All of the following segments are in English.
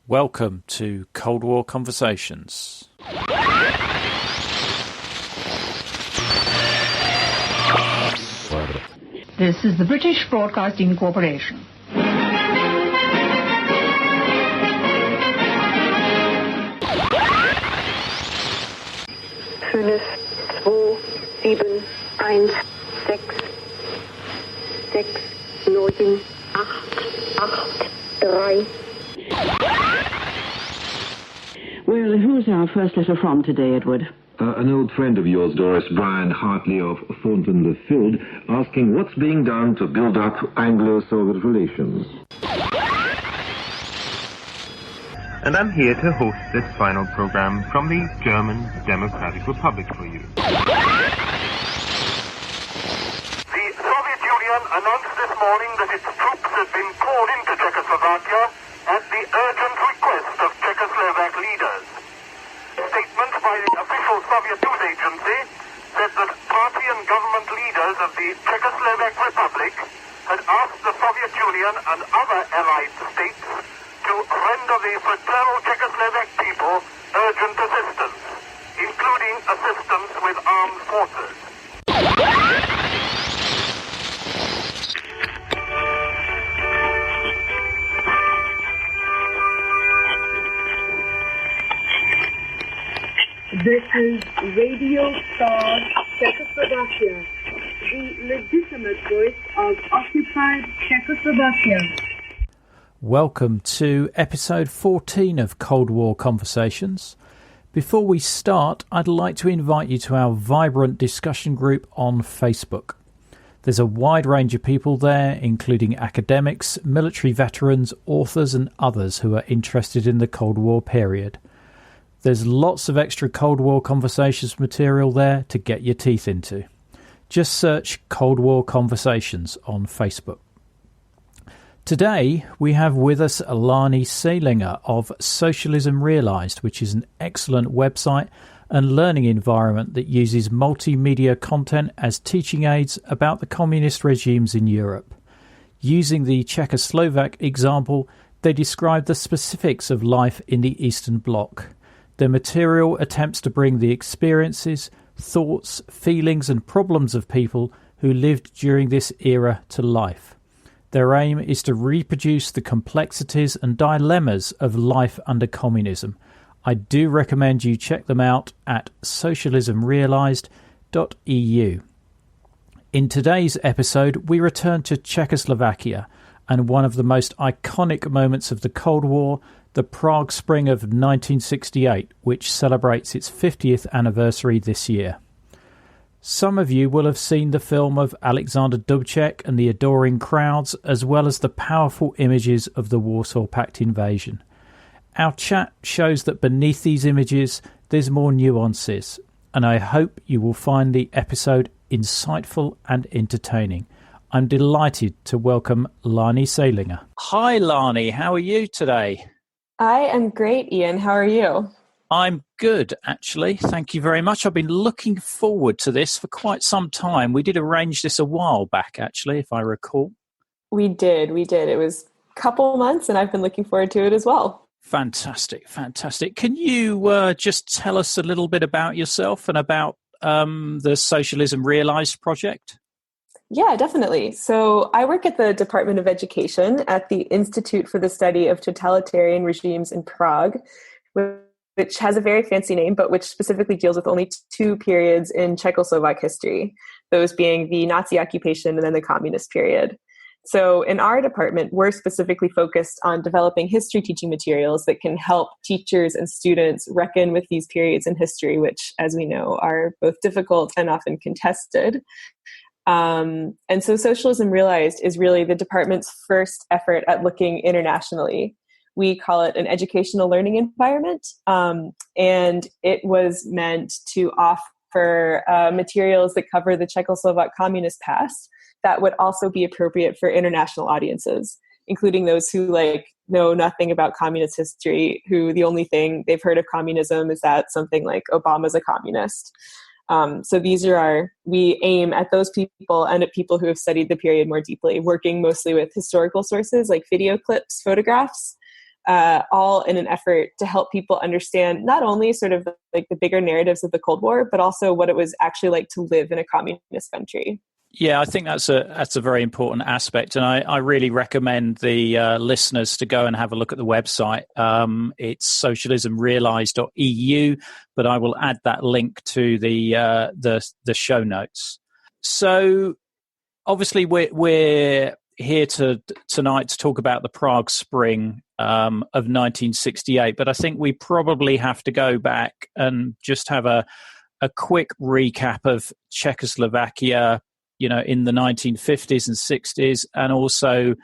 Welcome to Cold War Conversations. This is the British Broadcasting Corporation. Fünf, zwei, sieben, eins, sechs, neun, acht, drei. Well, who's our first letter from today, Edward? An old friend of yours, Doris, Brian Hartley of Thornton-le-Field, asking what's being done to build up Anglo-Soviet relations. And I'm here to host this final program from the German Democratic Republic for you. The Soviet Union announced this morning that its troops had been called into Czechoslovakia at the urgent request of Czechoslovak leaders. A statement by the official Soviet news agency said that party and government leaders of the Czechoslovak Republic had asked the Soviet Union and other allied states to render the fraternal Czechoslovak people urgent assistance, including assistance with armed forces. This is Radio Star Czechoslovakia, the legitimate voice of occupied Czechoslovakia. Welcome to episode 14 of Cold War Conversations. Before we start, I'd like to invite you to our vibrant discussion group on Facebook. There's a wide range of people there, including academics, military veterans, authors and others who are interested in the Cold War period. There's lots of extra Cold War Conversations material there to get your teeth into. Just search Cold War Conversations on Facebook. Today, we have with us Lani Seelinger of Socialism Realised, which is an excellent website and learning environment that uses multimedia content as teaching aids about the communist regimes in Europe. Using the Czechoslovak example, they describe the specifics of life in the Eastern Bloc. Their material attempts to bring the experiences, thoughts, feelings and problems of people who lived during this era to life. Their aim is to reproduce the complexities and dilemmas of life under communism. I do recommend you check them out at socialismrealised.eu. In today's episode, we return to Czechoslovakia and one of the most iconic moments of the Cold War, the Prague Spring of 1968, which celebrates its 50th anniversary this year. Some of you will have seen the film of Alexander Dubcek and the adoring crowds, as well as the powerful images of the Warsaw Pact invasion. Our chat shows that beneath these images, there's more nuances, and I hope you will find the episode insightful and entertaining. I'm delighted to welcome Lani Seelinger. Hi, Lani. How are you today? I am great, Ian. How are you? I'm good, actually. Thank you very much. I've been looking forward to this for quite some time. We did arrange this a while back, actually, if I recall. We did. It was a couple months, and I've been looking forward to it as well. Fantastic. Can you just tell us a little bit about yourself and about the Socialism Realised project? Yeah, definitely. So I work at the Department of Education at the Institute for the Study of Totalitarian Regimes in Prague, which has a very fancy name, but which specifically deals with only two periods in Czechoslovak history, those being the Nazi occupation and then the communist period. So in our department, we're specifically focused on developing history teaching materials that can help teachers and students reckon with these periods in history, which, as we know, are both difficult and often contested. And so Socialism Realised is really the department's first effort at looking internationally. We call it an educational learning environment, and it was meant to offer materials that cover the Czechoslovak communist past that would also be appropriate for international audiences, including those who know nothing about communist history, who the only thing they've heard of communism is that something like Obama's a communist. So we aim at those people and at people who have studied the period more deeply, working mostly with historical sources like video clips, photographs, all in an effort to help people understand not only sort of like the bigger narratives of the Cold War, but also what it was actually like to live in a communist country. Yeah, I think that's a very important aspect, and I really recommend the listeners to go and have a look at the website. It's socialismrealised.eu, but I will add that link to the show notes. So, obviously, we're here tonight to talk about the Prague Spring of 1968, but I think we probably have to go back and just have a quick recap of Czechoslovakia, in the 1950s and 60s, and also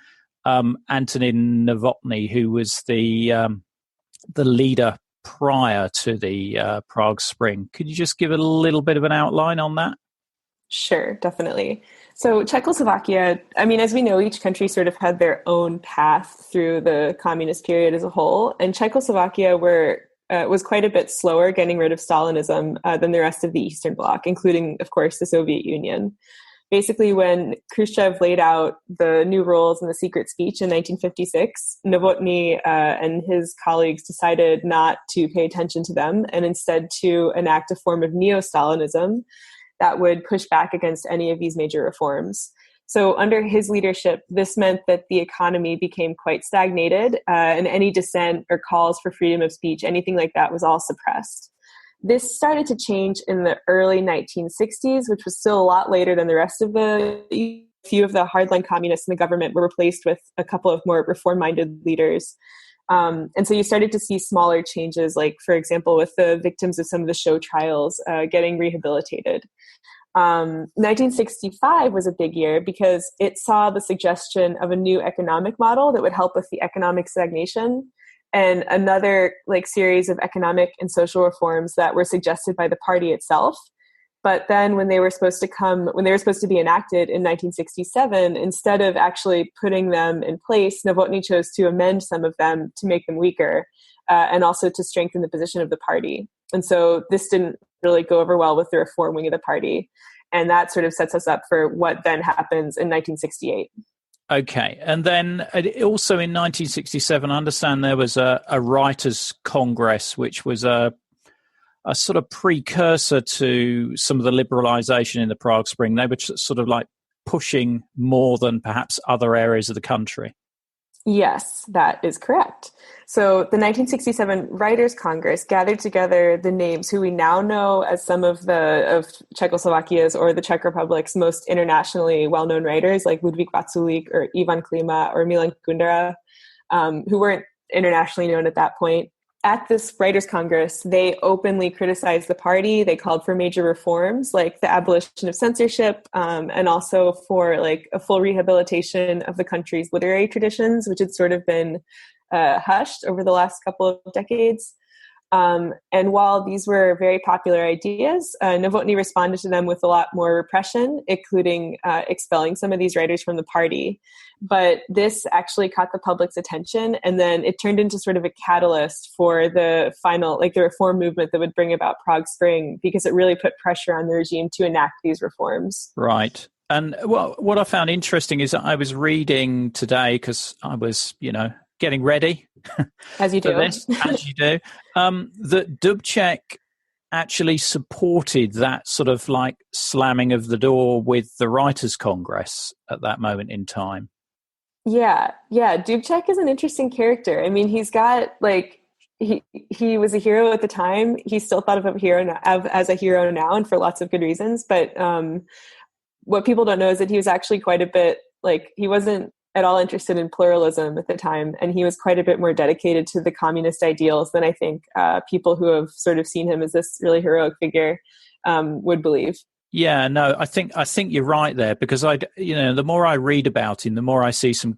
Antonin Novotny, who was the leader prior to the Prague Spring. Could you just give a little bit of an outline on that? Sure, definitely. So Czechoslovakia, I mean, as we know, each country sort of had their own path through the communist period as a whole, and Czechoslovakia was quite a bit slower getting rid of Stalinism than the rest of the Eastern Bloc, including, of course, the Soviet Union. Basically, when Khrushchev laid out the new rules in the secret speech in 1956, Novotny and his colleagues decided not to pay attention to them and instead to enact a form of neo-Stalinism that would push back against any of these major reforms. So under his leadership, this meant that the economy became quite stagnated, and any dissent or calls for freedom of speech, anything like that, was all suppressed. This started to change in the early 1960s, which was still a lot later than the rest of a few of the hardline communists in the government were replaced with a couple of more reform-minded leaders. And so you started to see smaller changes, like, for example, with the victims of some of the show trials getting rehabilitated. 1965 was a big year because it saw the suggestion of a new economic model that would help with the economic stagnation, and another series of economic and social reforms that were suggested by the party itself. But then when they were supposed to be enacted in 1967, instead of actually putting them in place, Novotny chose to amend some of them to make them weaker, and also to strengthen the position of the party. And so this didn't really go over well with the reform wing of the party. And that sort of sets us up for what then happens in 1968. Okay. And then also in 1967, I understand there was a writers' congress, which was a sort of precursor to some of the liberalisation in the Prague Spring. They were sort of like pushing more than perhaps other areas of the country. Yes, that is correct. So the 1967 Writers' Congress gathered together the names who we now know as some of Czechoslovakia's or the Czech Republic's most internationally well-known writers, like Ludvík Vaculík or Ivan Klima or Milan Kundera, who weren't internationally known at that point. At this Writers' Congress, they openly criticized the party. They called for major reforms like the abolition of censorship, and also for a full rehabilitation of the country's literary traditions, which had sort of been hushed over the last couple of decades. And while these were very popular ideas, Novotny responded to them with a lot more repression, including expelling some of these writers from the party. But this actually caught the public's attention, and then it turned into sort of a catalyst for the final, the reform movement that would bring about Prague Spring, because it really put pressure on the regime to enact these reforms. Right. And what I found interesting is that I was reading today, because I was, getting ready. As you do. As you do. That Dubcek actually supported that sort of slamming of the door with the Writers' Congress at that moment in time. Yeah. Dubcek is an interesting character. I mean, he's got he was a hero at the time. He's still thought of as a hero now, and for lots of good reasons. But what people don't know is that he was actually quite a bit he wasn't at all interested in pluralism at the time, and he was quite a bit more dedicated to the communist ideals than I think people who have sort of seen him as this really heroic figure would believe. Yeah, no, I think you're right there, because the more I read about him, the more I see some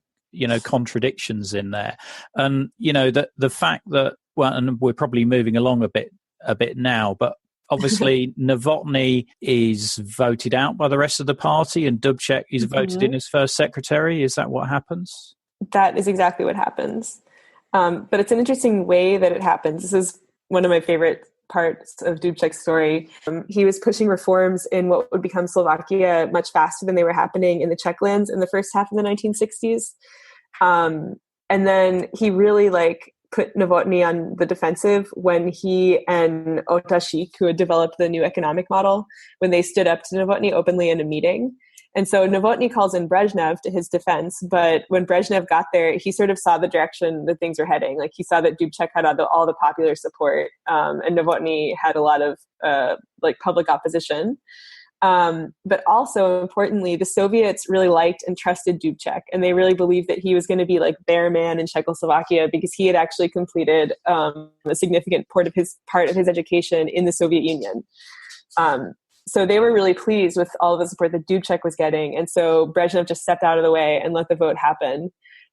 contradictions in there, and the fact that and we're probably moving along a bit now, but obviously Novotny is voted out by the rest of the party, and Dubcek is voted in as first secretary. Is that what happens? That is exactly what happens. But it's an interesting way that it happens. This is one of my favorite parts of Dubcek's story. He was pushing reforms in what would become Slovakia much faster than they were happening in the Czech lands in the first half of the 1960s. And then he really like put Novotny on the defensive when he and Otashik, who had developed the new economic model, when they stood up to Novotny openly in a meeting. And so Novotny calls in Brezhnev to his defense, but when Brezhnev got there, he sort of saw the direction that things were heading. Like he saw that Dubček had all the popular support, and Novotny had a lot of like public opposition. But also importantly, the Soviets really liked and trusted Dubček, and they really believed that he was going to be like their man in Czechoslovakia because he had actually completed a significant part of his education in the Soviet Union. So they were really pleased with all of the support that Dubček was getting. And so Brezhnev just stepped out of the way and let the vote happen.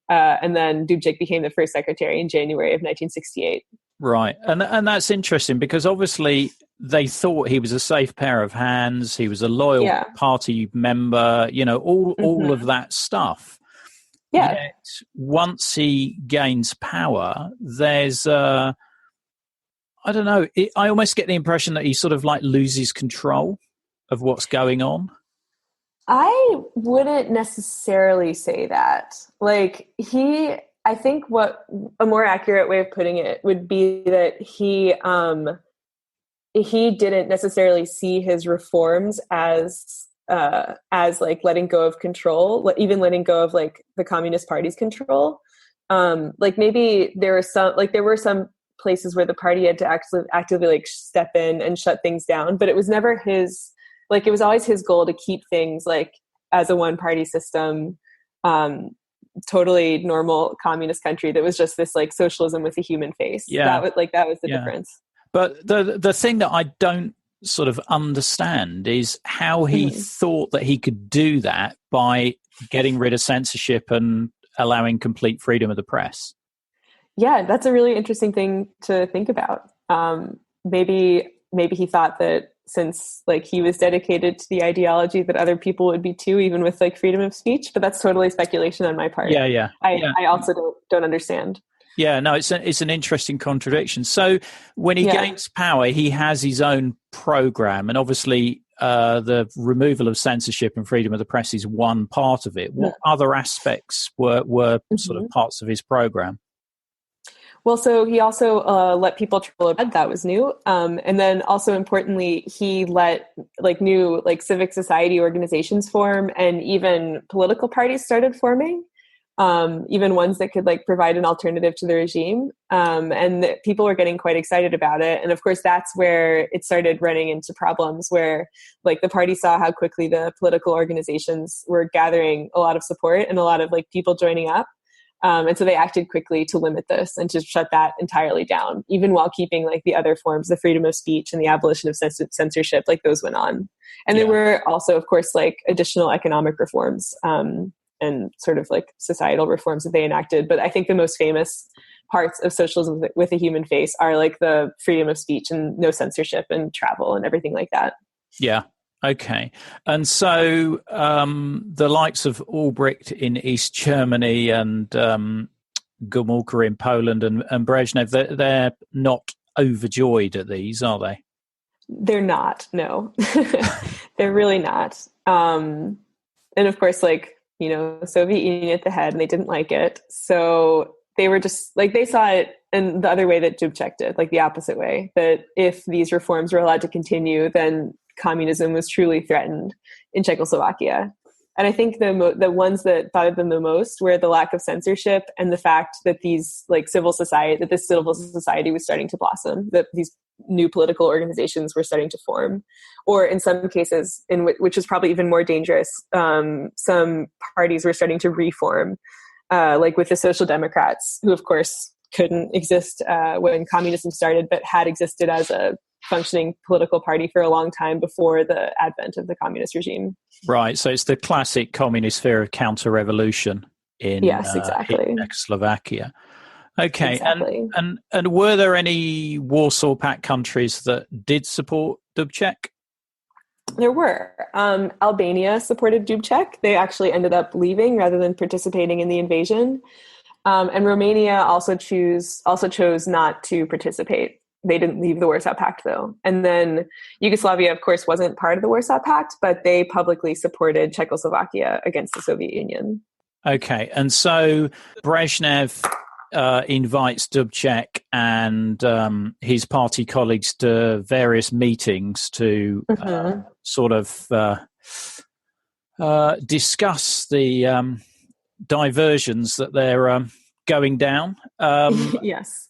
And then Dubček became the first secretary in January of 1968. Right. And that's interesting because obviously they thought he was a safe pair of hands. He was a loyal party member, all of that stuff. Yeah. Yet once he gains power, there's I don't know. I almost get the impression that he sort of like loses control of what's going on. I wouldn't necessarily say that. Like I think what a more accurate way of putting it would be that he didn't necessarily see his reforms as like letting go of control, even letting go of like the Communist Party's control. Like maybe there were some places where the party had to actively like step in and shut things down, but it was never his, like it was always his goal to keep things like as a one party system, totally normal communist country that was just this like socialism with a human face. That was the difference. But the thing that I don't sort of understand is how he thought that he could do that by getting rid of censorship and allowing complete freedom of the press. Yeah, that's a really interesting thing to think about. Maybe he thought that since like he was dedicated to the ideology that other people would be too, even with like freedom of speech, but that's totally speculation on my part. I also don't understand. Yeah, no, it's an interesting contradiction. So when he gains power, he has his own program, and obviously the removal of censorship and freedom of the press is one part of it. What other aspects were sort of parts of his program? Well, so he also let people travel abroad. That was new. And then also importantly, he let like new like civic society organizations form, and even political parties started forming, even ones that could like provide an alternative to the regime. And people were getting quite excited about it. And of course, that's where it started running into problems where like the party saw how quickly the political organizations were gathering a lot of support and a lot of like people joining up. And so they acted quickly to limit this and to shut that entirely down, even while keeping like the other forms, the freedom of speech and the abolition of censorship, like those went on. And there were also, of course, like additional economic reforms and sort of like societal reforms that they enacted. But I think the most famous parts of socialism with a human face are like the freedom of speech and no censorship and travel and everything like that. Yeah. Okay. And so the likes of Albrecht in East Germany and Gomulka in Poland and Brezhnev, they're not overjoyed at these, are they? They're not, no. They're really not. And of course, like, Soviet Union at the head, and they didn't like it. So they were just, like, they saw it in the other way that Dubček did, like the opposite way, that if these reforms were allowed to continue, then communism was truly threatened in Czechoslovakia. And I think the ones that bothered them the most were the lack of censorship and the fact that this civil society was starting to blossom, that these new political organizations were starting to form, or in some cases, which is probably even more dangerous, some parties were starting to reform, like with the Social Democrats, who of course couldn't exist when communism started, but had existed as a functioning political party for a long time before the advent of the communist regime. Right. So it's the classic communist fear of counter-revolution in Czechoslovakia. Okay. Exactly. And were there any Warsaw Pact countries that did support Dubček? There were. Albania supported Dubček. They actually ended up leaving rather than participating in the invasion. And Romania also chose not to participate. They didn't leave the Warsaw Pact, though. And then Yugoslavia, of course, wasn't part of the Warsaw Pact, but they publicly supported Czechoslovakia against the Soviet Union. Okay, and so Brezhnev invites Dubcek and his party colleagues to various meetings to sort of discuss the diversions that they're going down. Yes.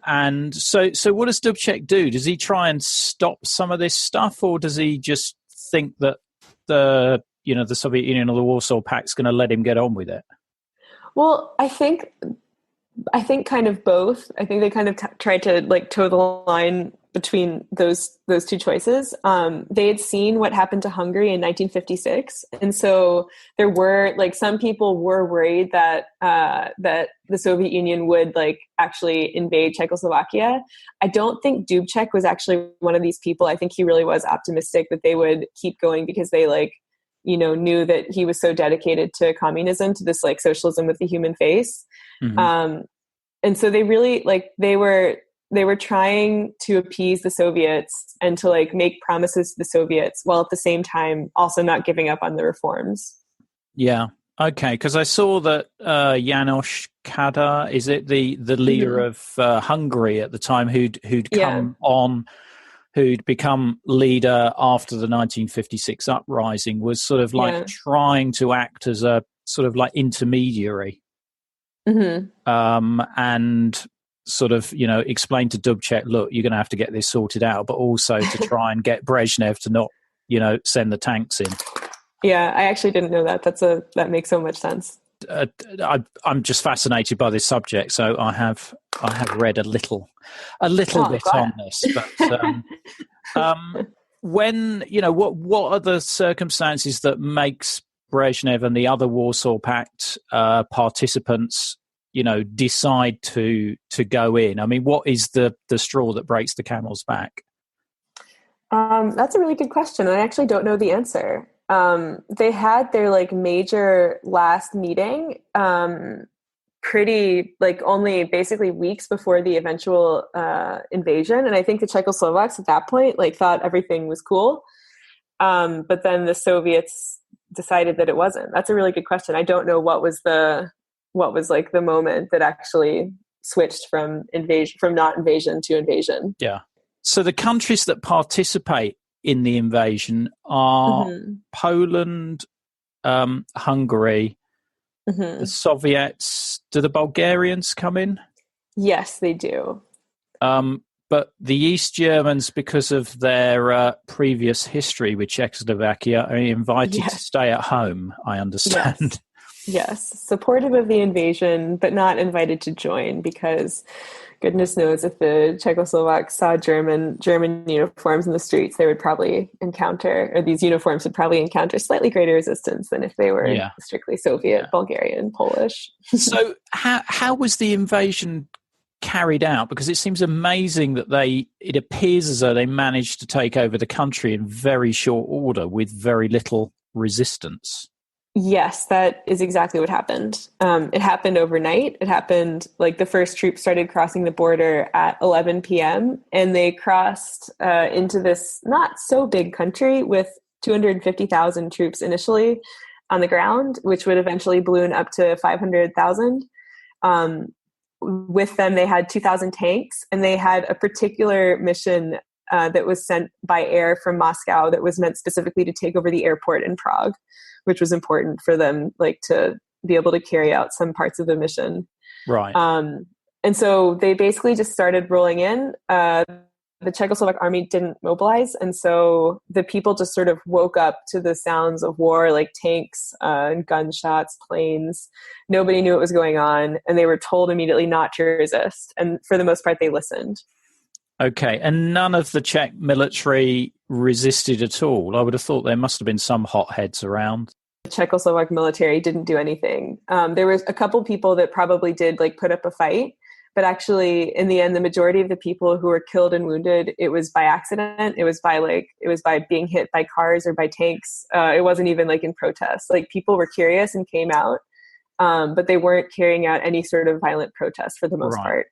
And so what does Dubcek do? Does he try and stop some of this stuff, or does he just think that the Soviet Union or the Warsaw Pact is going to let him get on with it? Well, I think kind of both. I think they kind of tried to like toe the line between those two choices. They had seen what happened to Hungary in 1956, and so there were like some people were worried that that the Soviet Union would like actually invade Czechoslovakia. I don't think Dubcek was actually one of these people. I think he really was optimistic that they would keep going because they like knew that he was so dedicated to communism, to this like socialism with the human face. Mm-hmm. And so they really like they were trying to appease the Soviets and to like make promises to the Soviets while at the same time also not giving up on the reforms. Yeah. Okay. Because I saw that János Kadar, is it the leader of Hungary at the time, who'd come on, who'd become leader after the 1956 uprising, was sort of like trying to act as a sort of like intermediary. And sort of, explain to Dubcek, look, you're going to have to get this sorted out, but also to try and get Brezhnev to not, send the tanks in. Yeah, I actually didn't know that. That makes so much sense. I'm just fascinated by this subject, so I have read a little bit on this. But when what are the circumstances that makes Brezhnev and the other Warsaw Pact participants, decide to go in? I mean, what is the straw that breaks the camel's back? That's a really good question. I actually don't know the answer. They had their like major last meeting pretty like only basically weeks before the eventual invasion, and I think the Czechoslovaks at that point like thought everything was cool, but then the Soviets decided that it wasn't. That's a really good question. I don't know what was like the moment that actually switched from not invasion to invasion. Yeah. So the countries that participate in the invasion are Poland, Hungary, the Soviets. Do the Bulgarians come in? Yes, they do. But the East Germans, because of their previous history with Czechoslovakia, are invited to stay at home, I understand. Yes, supportive of the invasion, but not invited to join because goodness knows if the Czechoslovaks saw German uniforms in the streets, they would probably these uniforms would probably encounter slightly greater resistance than if they were strictly Soviet, Bulgarian, Polish. So how was the invasion carried out? Because it seems amazing that it appears as though they managed to take over the country in very short order with very little resistance. Yes, that is exactly what happened. It happened overnight. It happened like the first troops started crossing the border at 11 p.m. and they crossed into this not so big country with 250,000 troops initially on the ground, which would eventually balloon up to 500,000. With them, they had 2,000 tanks, and they had a particular mission that was sent by air from Moscow that was meant specifically to take over the airport in Prague, which was important for them, like to be able to carry out some parts of the mission. Right. And so they basically just started rolling in. The Czechoslovak army didn't mobilize. And so the people just sort of woke up to the sounds of war, like tanks, gunshots, planes. Nobody knew what was going on. And they were told immediately not to resist. And for the most part, they listened. Okay. And none of the Czech military resisted at all. I would have thought there must have been some hotheads around. The Czechoslovak military didn't do anything. There was a couple people that probably did like put up a fight. But actually, in the end, the majority of the people who were killed and wounded, it was by accident. It was by being hit by cars or by tanks. It wasn't even like in protest. Like people were curious and came out, but they weren't carrying out any sort of violent protest for the most part.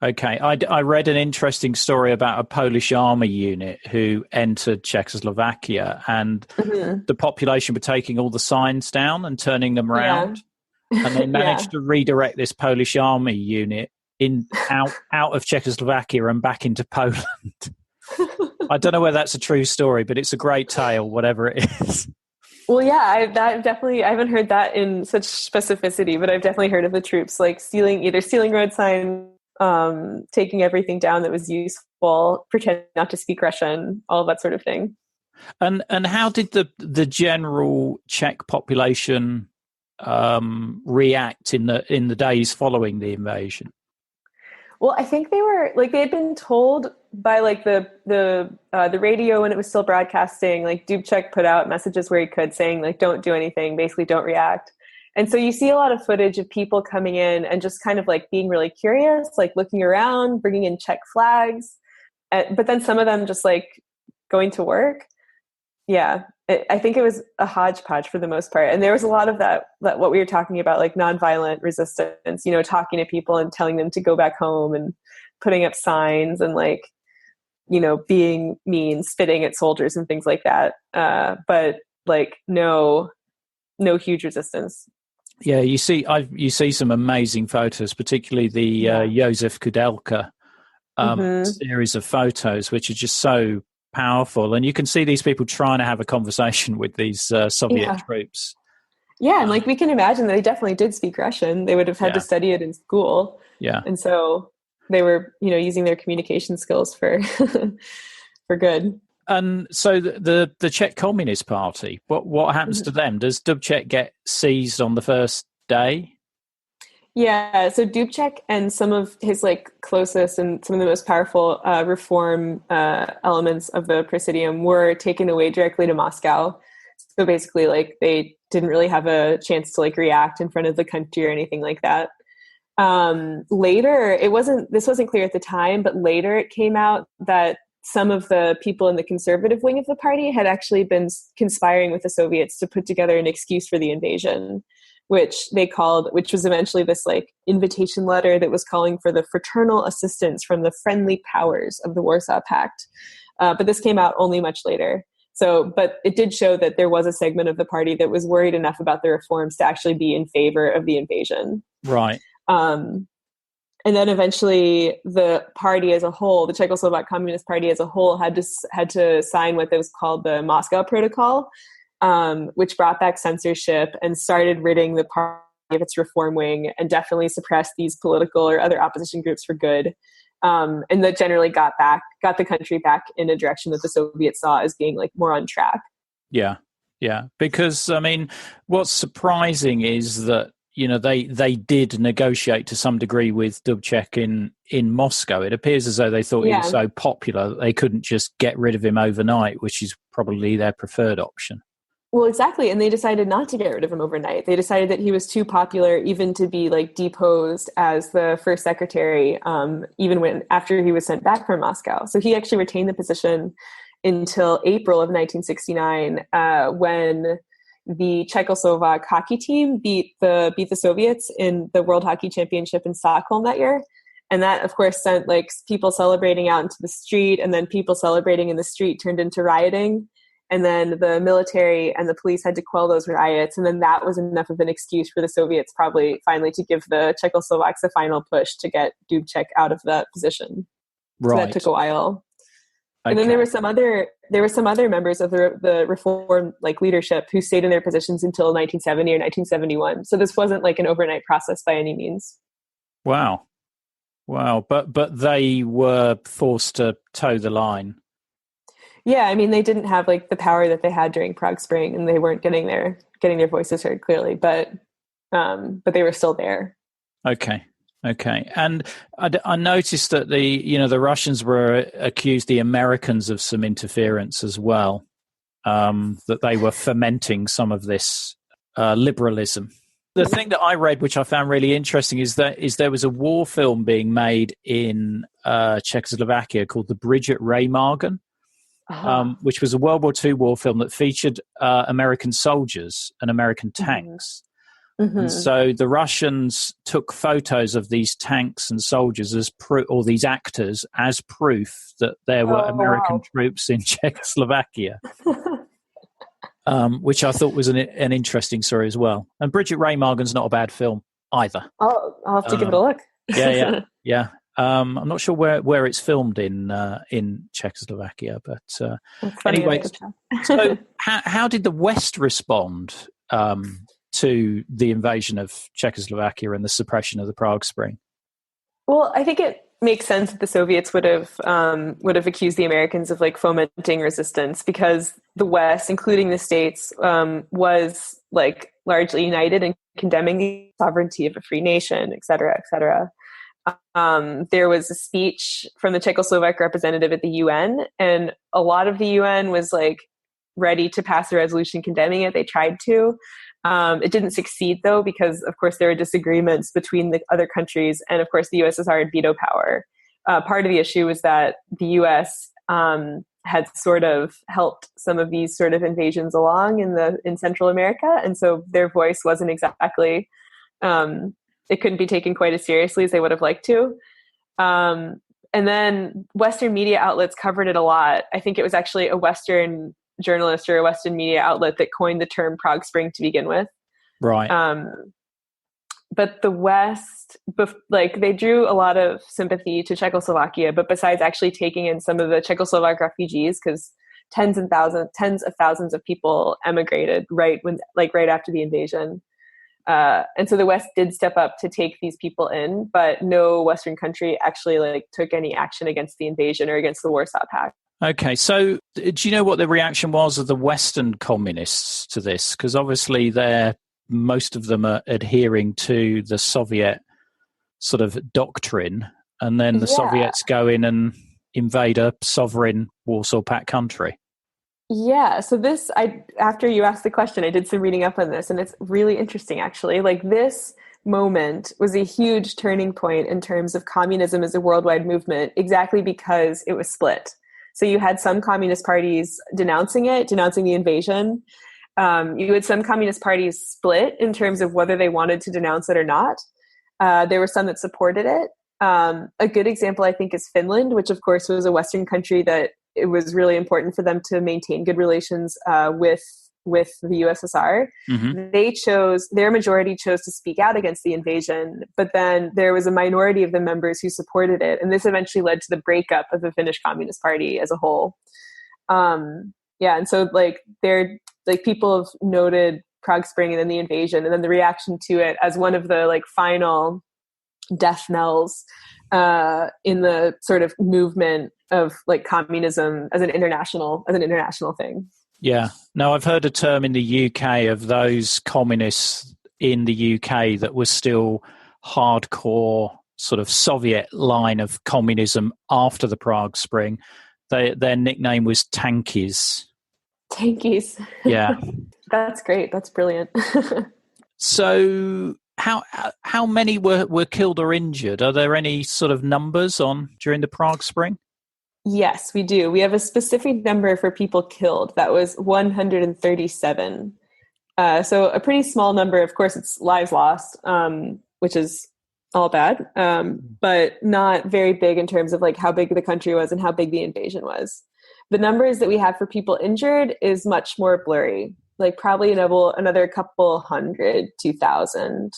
Okay. I read an interesting story about a Polish army unit who entered Czechoslovakia, and the population were taking all the signs down and turning them around. and they managed to redirect this Polish army unit out of Czechoslovakia and back into Poland. I don't know whether that's a true story, but it's a great tale, whatever it is. Well, yeah, I haven't heard that in such specificity, but I've definitely heard of the troops like stealing road signs, taking everything down that was useful, pretending not to speak Russian, all of that sort of thing. And how did the general Czech population react in the days following the invasion? Well, I think they had been told by like the radio when it was still broadcasting. Like Dubcek put out messages where he could, saying like, "Don't do anything," basically, "Don't react." And so you see a lot of footage of people coming in and just kind of like being really curious, like looking around, bringing in Czech flags, but then some of them just like going to work. Yeah, I think it was a hodgepodge for the most part. And there was a lot of that what we were talking about, like nonviolent resistance, talking to people and telling them to go back home and putting up signs and like, being mean, spitting at soldiers and things like that. But like no huge resistance. Yeah, you see some amazing photos, particularly the Josef Kudelka series of photos, which are just so powerful, and you can see these people trying to have a conversation with these Soviet troops. Yeah, and like we can imagine they definitely did speak Russian. They would have had to study it in school. Yeah, and so they were, using their communication skills for for good. And so the Czech Communist Party, what happens to them? Does Dubcek get seized on the first day? Yeah, so Dubcek and some of his like closest and some of the most powerful reform elements of the Presidium were taken away directly to Moscow. So basically, like they didn't really have a chance to like react in front of the country or anything like that. Later, this wasn't clear at the time, but later it came out that some of the people in the conservative wing of the party had actually been conspiring with the Soviets to put together an excuse for the invasion, which was eventually this like invitation letter that was calling for the fraternal assistance from the friendly powers of the Warsaw Pact. But this came out only much later. But it did show that there was a segment of the party that was worried enough about the reforms to actually be in favor of the invasion. Right. And then eventually the party as a whole, the Czechoslovak Communist Party as a whole, had to sign what was called the Moscow Protocol, which brought back censorship and started ridding the party of its reform wing and definitely suppressed these political or other opposition groups for good. And that generally got the country back in a direction that the Soviets saw as being like more on track. Yeah. Yeah. Because I mean, what's surprising is that, they did negotiate to some degree with Dubcek in Moscow. It appears as though they thought he was so popular that they couldn't just get rid of him overnight, which is probably their preferred option. Well, exactly. And they decided not to get rid of him overnight. They decided that he was too popular even to be like deposed as the first secretary, even after he was sent back from Moscow. So he actually retained the position until April of 1969, when the Czechoslovak hockey team beat the Soviets in the World Hockey Championship in Stockholm that year. And that, of course, sent like people celebrating out into the street, and then people celebrating in the street turned into rioting. And then the military and the police had to quell those riots. And then that was enough of an excuse for the Soviets probably finally to give the Czechoslovaks a final push to get Dubcek out of that position. Right. So that took a while. Okay. And then there were some other members of the reform like leadership who stayed in their positions until 1970 or 1971. So this wasn't like an overnight process by any means. Wow. But they were forced to toe the line. Yeah, I mean, they didn't have like the power that they had during Prague Spring, and they weren't getting their voices heard clearly, but they were still there. Okay. And I noticed that the Russians were accused the Americans of some interference as well, that they were fomenting some of this liberalism. The thing that I read, which I found really interesting, is there was a war film being made in Czechoslovakia called The Bridge at Remagen, which was a World War II war film that featured American soldiers and American tanks. Mm-hmm. And so the Russians took photos of these tanks and soldiers or these actors as proof that there were American troops in Czechoslovakia. which I thought was an interesting story as well. And Bridget Raymargin's not a bad film either. I'll have to give it a look. Yeah. I'm not sure where it's filmed in Czechoslovakia, but anyway. So how did the West respond to the invasion of Czechoslovakia and the suppression of the Prague Spring? Well, I think it makes sense that the Soviets would have accused the Americans of like fomenting resistance, because the West, including the States, was like largely united in condemning the sovereignty of a free nation, et cetera, et cetera. There was a speech from the Czechoslovak representative at the UN, and a lot of the UN was like ready to pass a resolution condemning it. They tried to. It didn't succeed, though, because, of course, there were disagreements between the other countries. And, of course, the USSR had veto power. Part of the issue was that the US had sort of helped some of these sort of invasions along in Central America. And so their voice wasn't exactly, it couldn't be taken quite as seriously as they would have liked to. And then Western media outlets covered it a lot. I think it was actually a Western journalist or a Western media outlet that coined the term Prague Spring to begin with. Right. But the West, they drew a lot of sympathy to Czechoslovakia, but besides actually taking in some of the Czechoslovak refugees, because tens of thousands of people emigrated right after the invasion. And so the West did step up to take these people in, but no Western country actually took any action against the invasion or against the Warsaw Pact. Okay, so do you know what the reaction was of the Western communists to this? Because obviously most of them are adhering to the Soviet sort of doctrine, and then the Soviets go in and invade a sovereign Warsaw Pact country. Yeah, so after you asked the question, I did some reading up on this, and it's really interesting, actually. This moment was a huge turning point in terms of communism as a worldwide movement, exactly because it was split. So you had some communist parties denouncing the invasion. You had some communist parties split in terms of whether they wanted to denounce it or not. There were some that supported it. A good example, I think, is Finland, which of course was a Western country that it was really important for them to maintain good relations with the USSR. Mm-hmm. Their majority chose to speak out against the invasion, but then there was a minority of the members who supported it. And this eventually led to the breakup of the Finnish Communist Party as a whole. And so people have noted Prague Spring and then the invasion and then the reaction to it as one of the final death knells in the sort of movement of communism as an international thing. Yeah. Now, I've heard a term in the UK of those communists in the UK that were still hardcore sort of Soviet line of communism after the Prague Spring. Their nickname was Tankies. Tankies. Yeah. That's great. That's brilliant. So how many were killed or injured? Are there any sort of numbers during the Prague Spring? Yes, we do. We have a specific number for people killed. That was 137. So a pretty small number. Of course, it's lives lost, which is all bad, but not very big in terms of how big the country was and how big the invasion was. The numbers that we have for people injured is much more blurry, probably another couple hundred, 2,000,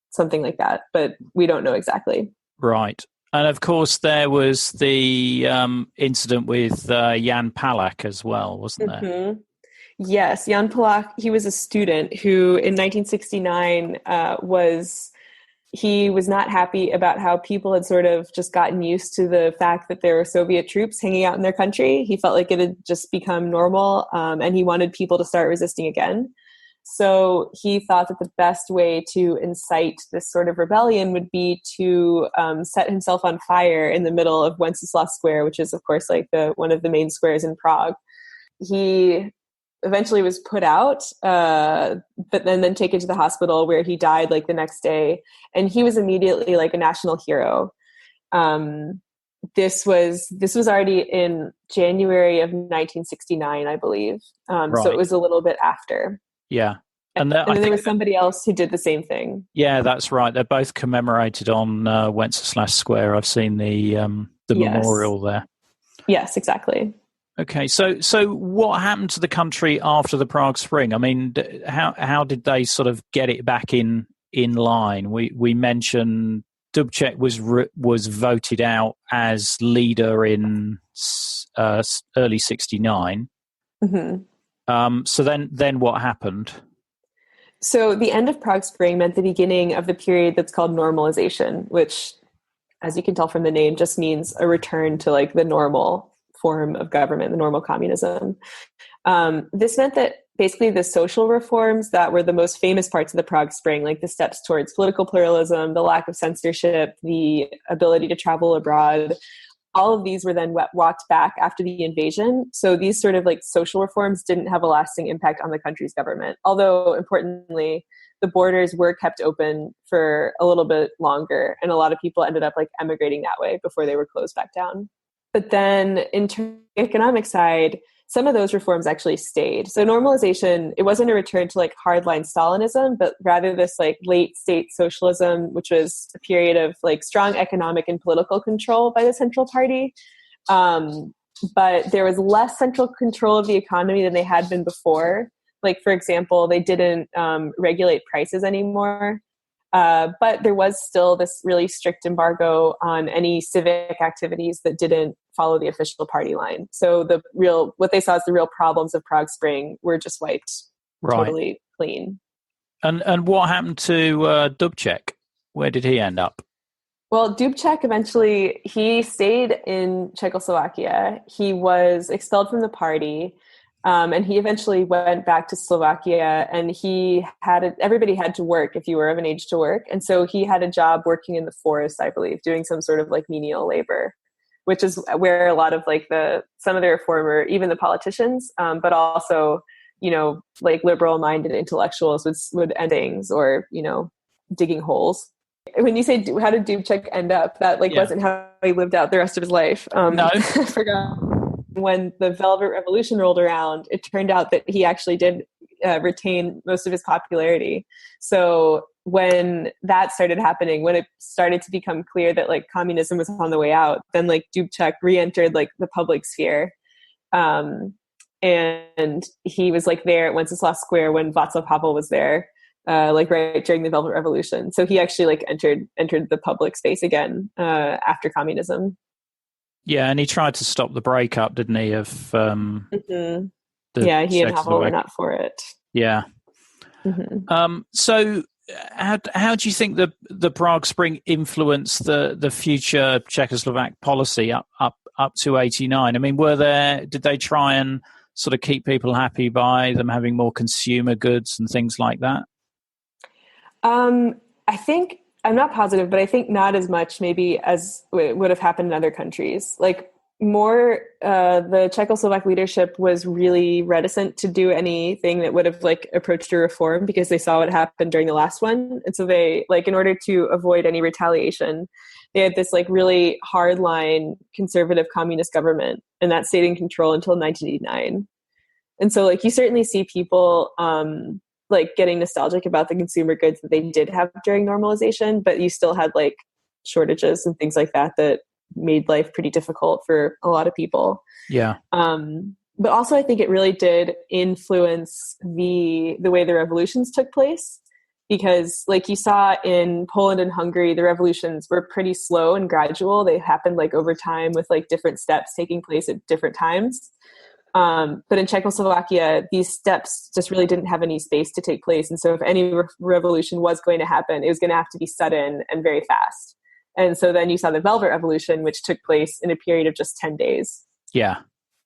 something like that. But we don't know exactly. Right. And of course, there was the incident with Jan Palach as well, wasn't there? Mm-hmm. Yes, Jan Palach, he was a student who in 1969 he was not happy about how people had sort of just gotten used to the fact that there were Soviet troops hanging out in their country. He felt like it had just become normal, and he wanted people to start resisting again. So he thought that the best way to incite this sort of rebellion would be to set himself on fire in the middle of Wenceslas Square, which is, of course, one of the main squares in Prague. He eventually was put out, but then taken to the hospital where he died the next day. And he was immediately a national hero. This was already in January of 1969, I believe. Right. So it was a little bit after. Yeah. And then there was somebody else who did the same thing. Yeah, that's right. They're both commemorated on Wenceslas Square. I've seen the memorial there. Yes, exactly. Okay, so what happened to the country after the Prague Spring? I mean, how did they sort of get it back in line? We mentioned Dubcek was voted out as leader in early '69. Mm-hmm. So then what happened? So the end of Prague Spring meant the beginning of the period that's called normalization, which, as you can tell from the name, just means a return to like the normal form of government, the normal communism. This meant that basically the social reforms that were the most famous parts of the Prague Spring, like the steps towards political pluralism, the lack of censorship, the ability to travel abroad, all of these were then walked back after the invasion. So these sort of like social reforms didn't have a lasting impact on the country's government. Although, importantly, the borders were kept open for a little bit longer, and a lot of people ended up like emigrating that way before they were closed back down. But then in terms of the economic side, some of those reforms actually stayed. So normalization, it wasn't a return to like hardline Stalinism, but rather this like late state socialism, which was a period of like strong economic and political control by the central party. But there was less central control of the economy than they had been before. Like, for example, they didn't regulate prices anymore. But there was still this really strict embargo on any civic activities that didn't follow the official party line. So what they saw as the real problems of Prague Spring were just wiped totally clean. And what happened to Dubcek? Where did he end up? Well, Dubcek eventually, he stayed in Czechoslovakia. He was expelled from the party. And he eventually went back to Slovakia, and everybody had to work if you were of an age to work. And so he had a job working in the forest, I believe, doing some sort of like menial labor, which is where a lot of like some of the reformer, even the politicians, but also, like liberal minded intellectuals would end things, or, digging holes. When you say, how did Dubcek end up? That wasn't how he lived out the rest of his life. No. I forgot. When the Velvet Revolution rolled around, it turned out that he actually did retain most of his popularity. So when that started happening, when it started to become clear that like communism was on the way out, then like Dubcek re-entered like the public sphere. And he was like there at Wenceslas Square when Václav Havel was there, like right during the Velvet Revolution. So he actually like entered the public space again after communism. Yeah, and he tried to stop the breakup, didn't he? Of he and Havel were not for it. Yeah. Mm-hmm. So, how do you think the Prague Spring influenced the future Czechoslovak policy up to '89? I mean, did they try and sort of keep people happy by them having more consumer goods and things like that? I think. I'm not positive, but I think not as much maybe as would have happened in other countries. Like more, the Czechoslovak leadership was really reticent to do anything that would have like approached a reform, because they saw what happened during the last one. And so they, like, in order to avoid any retaliation, they had this like really hardline conservative communist government, and that stayed in control until 1989. And so like you certainly see people, like getting nostalgic about the consumer goods that they did have during normalization, but you still had like shortages and things like that made life pretty difficult for a lot of people. Yeah. But also I think it really did influence the way the revolutions took place, because like you saw in Poland and Hungary, the revolutions were pretty slow and gradual. They happened like over time with like different steps taking place at different times. But in Czechoslovakia, these steps just really didn't have any space to take place. And so if any revolution was going to happen, it was going to have to be sudden and very fast. And so then you saw the Velvet Revolution, which took place in a period of just 10 days. Yeah.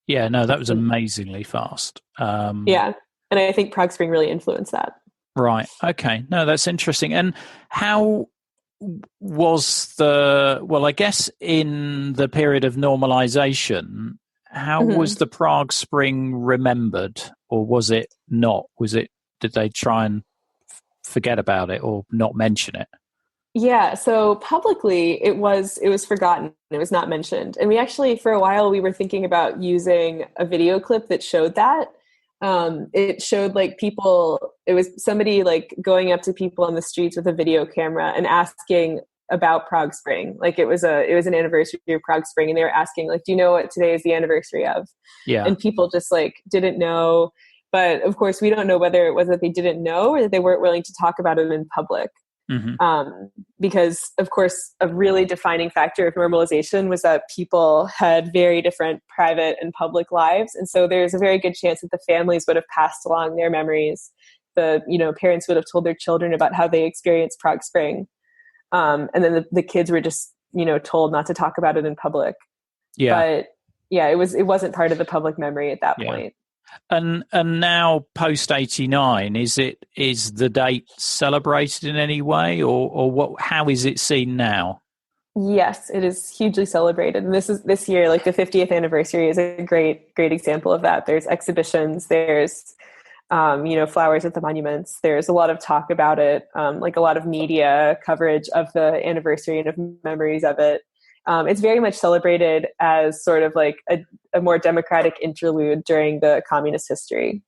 Yeah, no, that was amazingly fast. Yeah. And I think Prague Spring really influenced that. Right. Okay. No, that's interesting. And how was I guess in the period of normalization, how was the Prague Spring remembered, or was it not? Did they try and forget about it or not mention it? Yeah, so publicly it was forgotten. It was not mentioned. And we actually, for a while, we were thinking about using a video clip that showed that. It showed like people, it was somebody like going up to people on the streets with a video camera and asking about Prague Spring. Like it was an anniversary of Prague Spring, and they were asking like, do you know what today is the anniversary of? Yeah. And people just like didn't know. But of course, we don't know whether it was that they didn't know or that they weren't willing to talk about it in public. Because of course, a really defining factor of normalization was that people had very different private and public lives. And so there's a very good chance that the families would have passed along their memories. The, parents would have told their children about how they experienced Prague Spring. And then the kids were just, told not to talk about it in public. Yeah. But yeah, it wasn't part of the public memory at that point. And now post 89, is the date celebrated in any way, or what? How is it seen now? Yes, it is hugely celebrated. And this year, like the 50th anniversary is a great example of that. There's exhibitions, there's flowers at the monuments. There's a lot of talk about it, like a lot of media coverage of the anniversary and of memories of it. It's very much celebrated as sort of like a more democratic interlude during the communist history.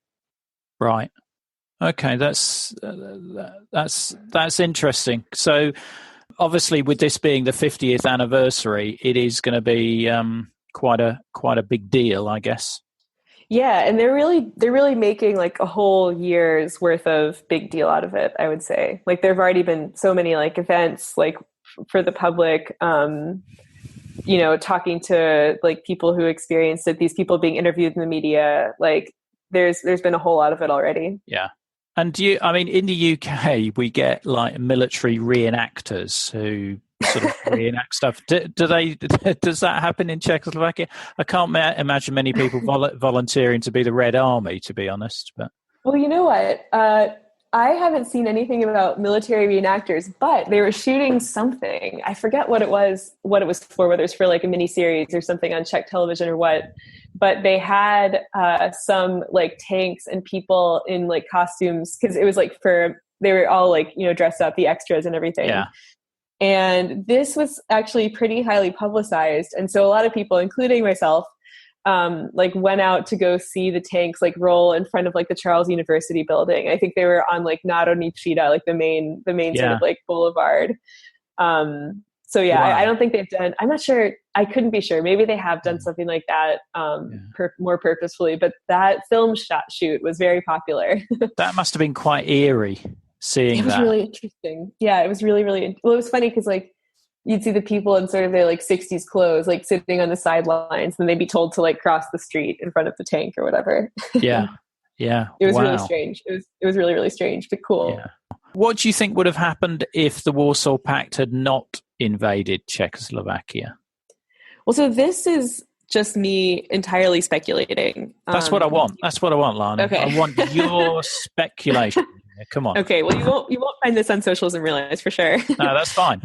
Right. Okay, that's interesting. So, obviously, with this being the 50th anniversary, it is going to be quite a big deal, I guess. Yeah, and they're really making like a whole year's worth of big deal out of it, I would say. Like there've already been so many like events like for the public, talking to like people who experienced it, these people being interviewed in the media, like there's been a whole lot of it already. Yeah. And in the UK, we get like military reenactors who sort of reenact stuff. Does that happen in Czechoslovakia? I can't imagine many people volunteering to be the Red Army, to be honest. But well, you know what? I haven't seen anything about military reenactors, but they were shooting something. I forget what it was for, whether it's for like a mini series or something on Czech television or what. But they had some like tanks and people in like costumes, because it was like they were all like, dressed up, the extras and everything. Yeah. And this was actually pretty highly publicized. And so a lot of people, including myself, like went out to go see the tanks like roll in front of like the Charles University building. I think they were on like Národní třída, like the main sort of like boulevard. So yeah, wow. I don't think they've done, I'm not sure, I couldn't be sure. Maybe they have done something like that more purposefully, but that film shoot was very popular. That must have been quite eerie seeing that. It was really interesting. Yeah, it was really, really, well, it was funny because like you'd see the people in sort of their like 60s clothes, like sitting on the sidelines, and they'd be told to like cross the street in front of the tank or whatever. Yeah. Yeah. It was really strange. It was really, really strange, but cool. Yeah. What do you think would have happened if the Warsaw Pact had not invaded Czechoslovakia? Well, so this is just me entirely speculating. That's what I want. That's what I want, Lani. Okay. I want your speculation. Come on. Okay. Well, you won't find this on Socialism Realized for sure. No, that's fine.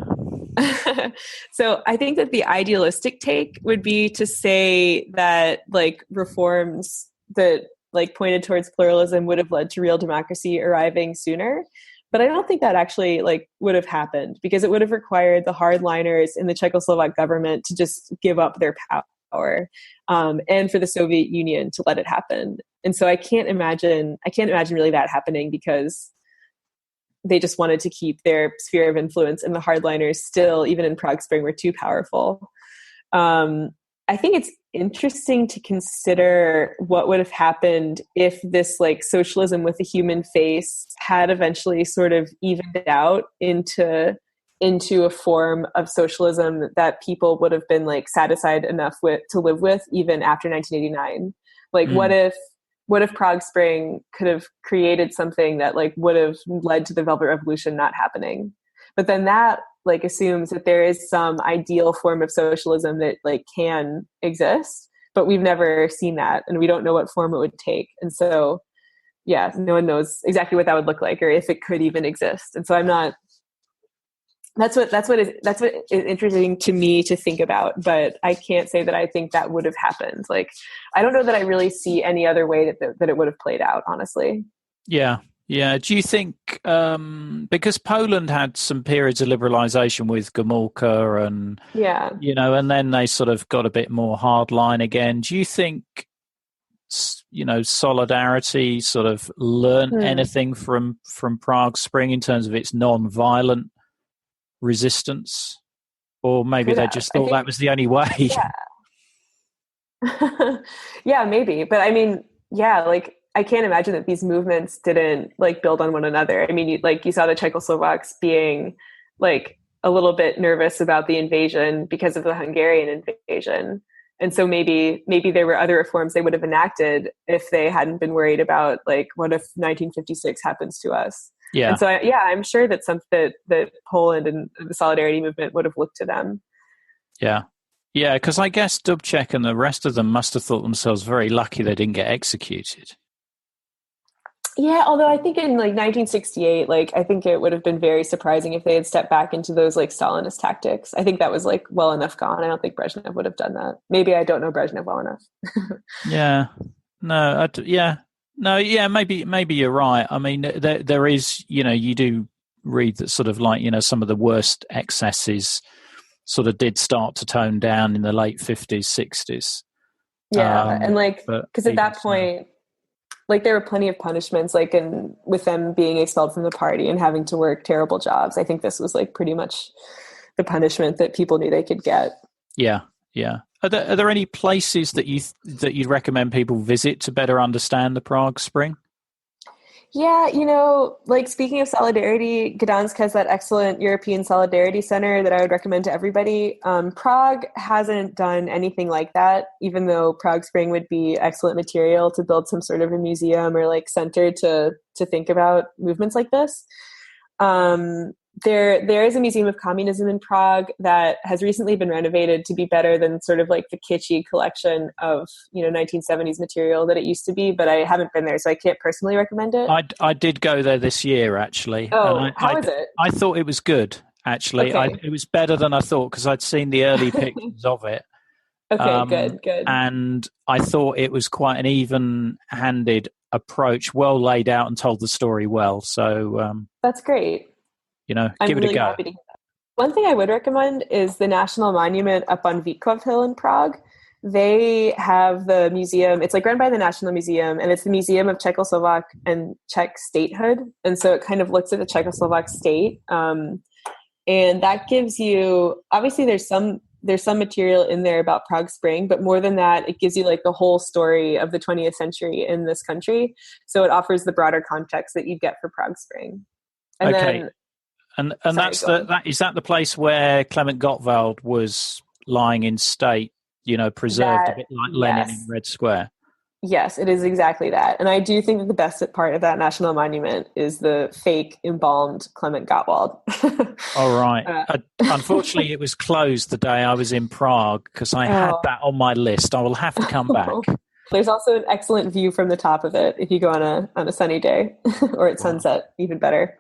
So I think that the idealistic take would be to say that like reforms that like pointed towards pluralism would have led to real democracy arriving sooner. But I don't think that actually like would have happened, because it would have required the hardliners in the Czechoslovak government to just give up their power, and for the Soviet Union to let it happen. And so I can't imagine really that happening, because they just wanted to keep their sphere of influence, and the hardliners still, even in Prague Spring, were too powerful. I think it's interesting to consider what would have happened if this like socialism with a human face had eventually sort of evened out into a form of socialism that people would have been like satisfied enough with to live with even after 1989. Like what if Prague Spring could have created something that like would have led to the Velvet Revolution not happening? But then that like assumes that there is some ideal form of socialism that like can exist, but we've never seen that, and we don't know what form it would take. And so, yeah, no one knows exactly what that would look like, or if it could even exist. And so I'm not. That's what is interesting to me to think about, but I can't say that I think that would have happened. Like, I don't know that I really see any other way that it would have played out, honestly. Yeah. Yeah. Do you think, because Poland had some periods of liberalization with Gomulka and, and then they sort of got a bit more hardline again. Do you think, Solidarity sort of learned anything from Prague Spring in terms of its non-violent resistance, or maybe they just thought that was the only way. Yeah. Yeah, maybe. But I mean, yeah, like I can't imagine that these movements didn't like build on one another. I mean, you saw the Czechoslovaks being like a little bit nervous about the invasion because of the Hungarian invasion. And so maybe there were other reforms they would have enacted if they hadn't been worried about like, what if 1956 happens to us? Yeah. And so, I'm sure that that Poland and the Solidarity movement would have looked to them. Yeah. Yeah, because I guess Dubcek and the rest of them must have thought themselves very lucky they didn't get executed. Yeah, although I think in like 1968, like I think it would have been very surprising if they had stepped back into those like Stalinist tactics. I think that was like well enough gone. I don't think Brezhnev would have done that. Maybe I don't know Brezhnev well enough. Yeah. No, maybe you're right. I mean, there is, you do read that sort of like, some of the worst excesses sort of did start to tone down in the late 50s, 60s. Yeah, and like, because at that point, like there were plenty of punishments, like with them being expelled from the party and having to work terrible jobs. I think this was like pretty much the punishment that people knew they could get. Yeah, yeah. Are there any places that you'd recommend people visit to better understand the Prague Spring? Yeah, like speaking of solidarity, Gdansk has that excellent European Solidarity Center that I would recommend to everybody. Prague hasn't done anything like that, even though Prague Spring would be excellent material to build some sort of a museum or like center to think about movements like this. There is a museum of communism in Prague that has recently been renovated to be better than sort of like the kitschy collection of 1970s material that it used to be, but I haven't been there, so I can't personally recommend it. I did go there this year, actually. Oh, how is it? I thought it was good, actually. Okay. It was better than I thought because I'd seen the early pictures of it. Okay, good. And I thought it was quite an even-handed approach, well laid out and told the story well. So that's great. Give it a go. Happy to hear that. One thing I would recommend is the National Monument up on Vítkov Hill in Prague. They have the museum. It's like run by the National Museum, and it's the Museum of Czechoslovak and Czech statehood. And so it kind of looks at the Czechoslovak state. And that gives you, obviously there's some material in there about Prague Spring, but more than that, it gives you like the whole story of the 20th century in this country. So it offers the broader context that you'd get for Prague Spring. And okay. then, And is that the place where Clement Gottwald was lying in state, preserved a bit like Lenin in Red Square? Yes, it is exactly that. And I do think that the best part of that national monument is the fake embalmed Clement Gottwald. All right. Unfortunately, it was closed the day I was in Prague because I had that on my list. I will have to come back. There's also an excellent view from the top of it if you go on a sunny day or at sunset, even better.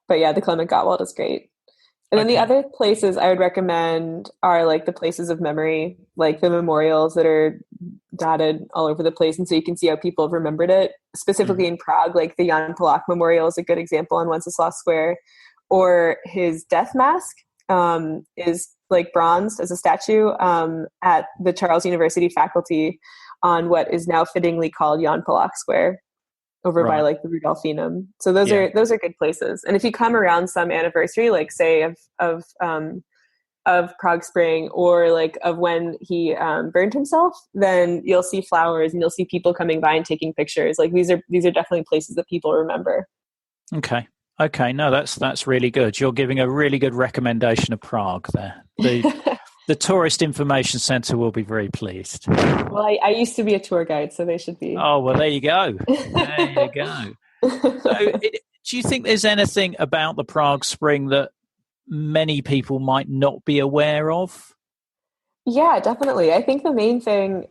But yeah, the Clement Gottwald is great. And then the other places I would recommend are like the places of memory, like the memorials that are dotted all over the place. And so you can see how people have remembered it. Specifically in Prague, like the Jan Palach Memorial is a good example on Wenceslas Square. Or his death mask is like bronzed as a statue at the Charles University faculty on what is now fittingly called Jan Palach Square, over by like the Rudolfinum. So those are good places. And if you come around some anniversary, like say of Prague Spring or like of when he burned himself, then you'll see flowers and you'll see people coming by and taking pictures. Like these are definitely places that people remember. Okay. No, that's really good. You're giving a really good recommendation of Prague there. The Tourist Information Centre will be very pleased. Well, I used to be a tour guide, so they should be. Oh, well, there you go. There you go. So, do you think there's anything about the Prague Spring that many people might not be aware of? Yeah, definitely. I think the main thing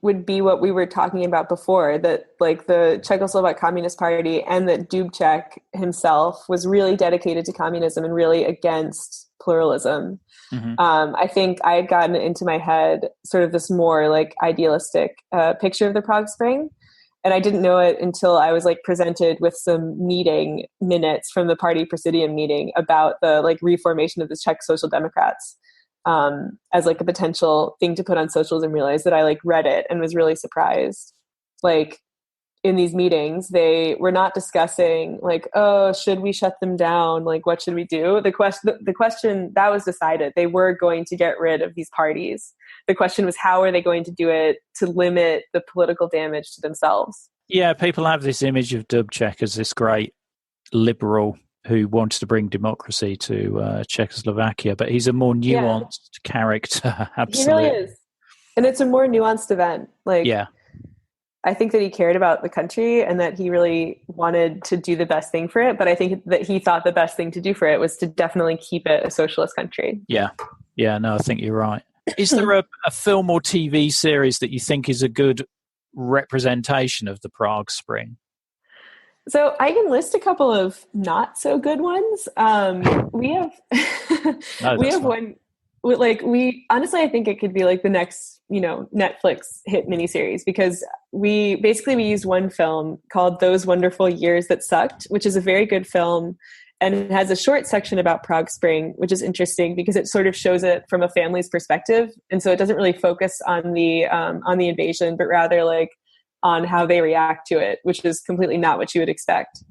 would be what we were talking about before, that like the Czechoslovak Communist Party and that Dubcek himself was really dedicated to communism and really against pluralism. Mm-hmm. I think I had gotten into my head sort of this more like idealistic picture of the Prague Spring. And I didn't know it until I was like presented with some meeting minutes from the party presidium meeting about the like reformation of the Czech Social Democrats as like a potential thing to put on socials, and realized that I like read it and was really surprised. Like in these meetings, they were not discussing like, oh, should we shut them down? Like, what should we do? The question that was decided, they were going to get rid of these parties. The question was, how are they going to do it to limit the political damage to themselves? Yeah, people have this image of Dubcek as this great liberal who wanted to bring democracy to Czechoslovakia, but he's a more nuanced character. Absolutely. He really is. And it's a more nuanced event. Like, yeah. I think that he cared about the country and that he really wanted to do the best thing for it. But I think that he thought the best thing to do for it was to definitely keep it a socialist country. Yeah. Yeah, no, I think you're right. Is there a film or TV series that you think is a good representation of the Prague Spring? So I can list a couple of not so good ones. We have one. Honestly, I think it could be like the next, Netflix hit miniseries, because we used one film called Those Wonderful Years That Sucked, which is a very good film. And it has a short section about Prague Spring, which is interesting because it sort of shows it from a family's perspective. And so it doesn't really focus on the invasion, but rather like on how they react to it, which is completely not what you would expect.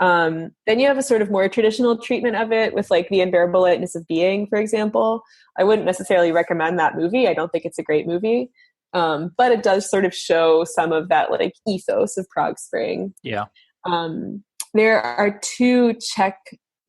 Then you have a sort of more traditional treatment of it with like The Unbearable Lightness of Being, for example. I wouldn't necessarily recommend that movie. I don't think it's a great movie. But it does sort of show some of that like ethos of Prague Spring. Yeah. There are two Czech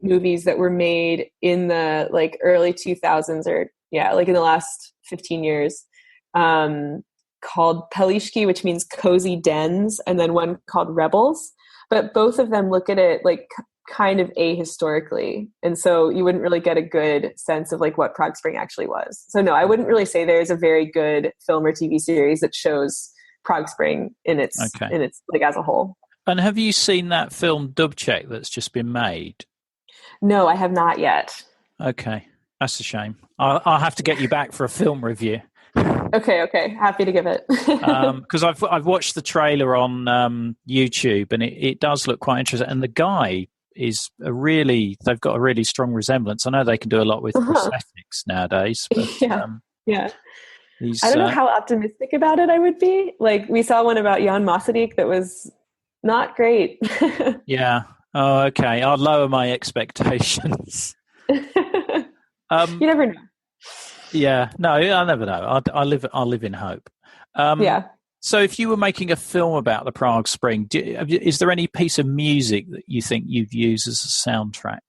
movies that were made in the like early 2000s like in the last 15 years, called Pelíšky, which means cozy dens, and then one called Rebels. But both of them look at it like kind of ahistorically. And so you wouldn't really get a good sense of like what Prague Spring actually was. So no, I wouldn't really say there's a very good film or TV series that shows Prague Spring in its like as a whole. And have you seen that film Dubcek that's just been made? No, I have not yet. Okay. That's a shame. I'll have to get you back for a film review. Okay. Happy to give it. Because I've watched the trailer on YouTube, and it does look quite interesting. And the guy is they've got a really strong resemblance. I know they can do a lot with prosthetics nowadays. But, yeah. I don't know how optimistic about it I would be. Like, we saw one about Jan Masaryk that was not great. Yeah. Oh, okay. I'll lower my expectations. You never know. Yeah, no, I'll never know. I'll live in hope. So, if you were making a film about the Prague Spring, is there any piece of music that you think you'd use as a soundtrack?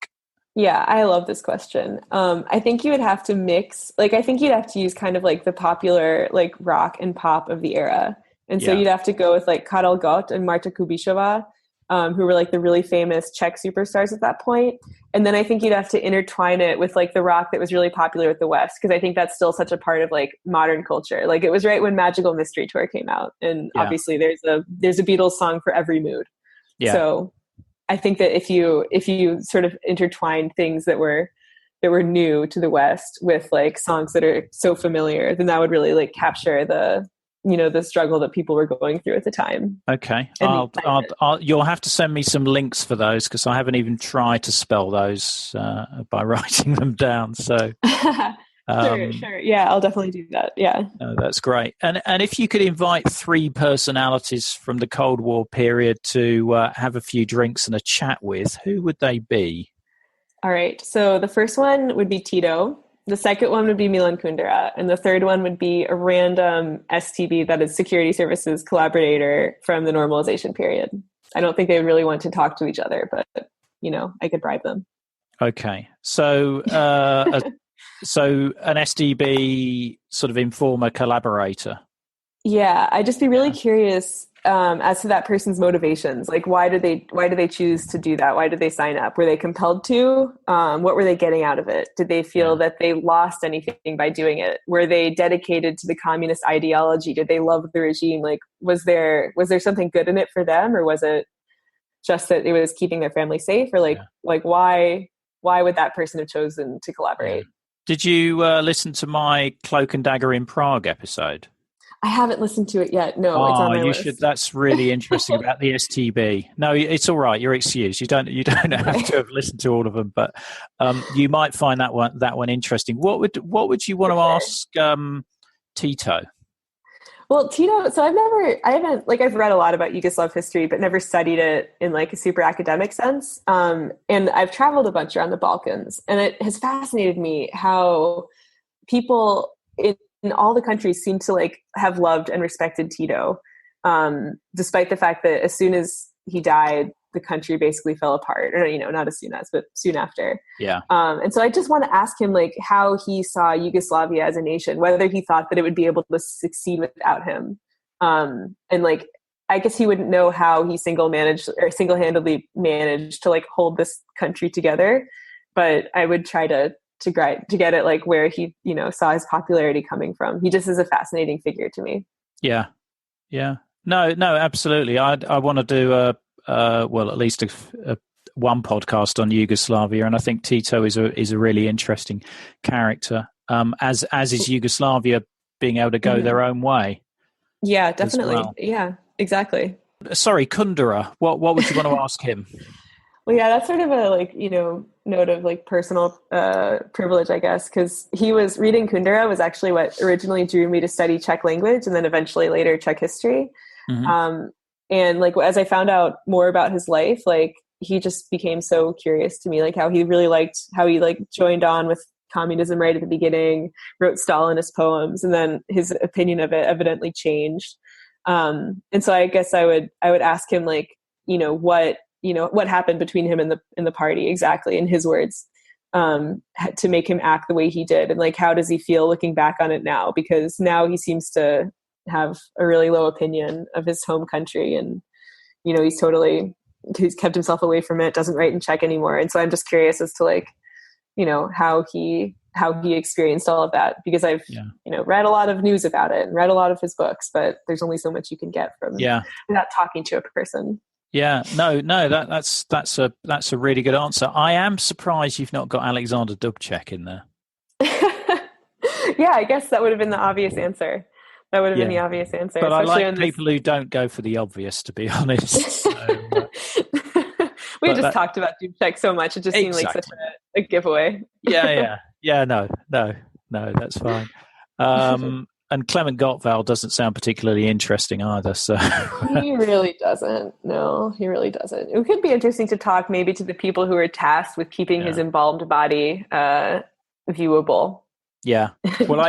Yeah, I love this question. I think you would have to mix. Like, I think you'd have to use kind of like the popular like rock and pop of the era, and so you'd have to go with like Karel Gott and Marta Kubišová, who were like the really famous Czech superstars at that point. And then I think you'd have to intertwine it with like the rock that was really popular with the West, because I think that's still such a part of like modern culture. Like, it was right when Magical Mystery Tour came out, and obviously there's a Beatles song for every mood. Yeah. So I think that if you sort of intertwine things that were new to the West with like songs that are so familiar, then that would really like capture the struggle that people were going through at the time. Okay. You'll have to send me some links for those, because I haven't even tried to spell those by writing them down. So sure. Yeah, I'll definitely do that. Yeah. That's great. And if you could invite three personalities from the Cold War period to have a few drinks and a chat with, who would they be? All right. So the first one would be Tito. The second one would be Milan Kundera, and the third one would be a random STB, that is Security Services collaborator from the normalization period. I don't think they would really want to talk to each other, but I could bribe them. Okay, so so an STB sort of informer collaborator. Yeah, I'd just be really curious as to that person's motivations. Like, why did they choose to do that? Why did they sign up? Were they compelled to? What were they getting out of it? Did they feel that they lost anything by doing it? Were they dedicated to the communist ideology? Did they love the regime? Like, was there something good in it for them, or was it just that it was keeping their family safe? Or like why would that person have chosen to collaborate? Did you listen to my Cloak and Dagger in Prague episode? I haven't listened to it yet. No, it's on my list. Should. That's really interesting about the STB. No, it's all right. You're excused. You don't have to have listened to all of them, but you might find that one interesting. What would you want to ask Tito? Well, Tito, so I've read a lot about Yugoslav history, but never studied it in like a super academic sense. And I've traveled a bunch around the Balkans, and it has fascinated me how people in all the countries seem to like have loved and respected Tito, despite the fact that as soon as he died, the country basically fell apart, or, not as soon as, but soon after. Yeah. And so I just want to ask him like how he saw Yugoslavia as a nation, whether he thought that it would be able to succeed without him. And like, I guess he wouldn't know how he single-handedly managed to like hold this country together, but I would try to get it like where he, saw his popularity coming from. He just is a fascinating figure to me. Yeah. Yeah. No, absolutely. I want to do at least one podcast on Yugoslavia, and I think Tito is a really interesting character. As is Yugoslavia being able to go their own way. Yeah, definitely. Well. Yeah, exactly. Sorry, Kundera. What would you want to ask him? Well, yeah, that's sort of a note of like personal privilege, I guess, because he was reading Kundera was actually what originally drew me to study Czech language, and then eventually later Czech history. Mm-hmm. And like as I found out more about his life, like he just became so curious to me, like how he joined on with communism right at the beginning, wrote Stalinist poems, and then his opinion of it evidently changed. And so I guess I would ask him like, what happened between him and the party exactly, in his words, to make him act the way he did, and like how does he feel looking back on it now? Because now he seems to have a really low opinion of his home country, and he's kept himself away from it, doesn't write in Czech anymore. And so I'm just curious as to like, how he experienced all of that, because I've read a lot of news about it and read a lot of his books, but there's only so much you can get from without talking to a person. Yeah, no, that's a really good answer. I am surprised you've not got Alexander Dubcek in there. Yeah, I guess that would have been the obvious answer. That would have been the obvious answer. But I like people who don't go for the obvious, to be honest. So, we just talked about Dubcek so much; it just seemed like such a giveaway. Yeah. No, that's fine. And Clement Gottwald doesn't sound particularly interesting either. So he really doesn't. No, he really doesn't. It could be interesting to talk maybe to the people who are tasked with keeping his embalmed body viewable. Yeah. Well,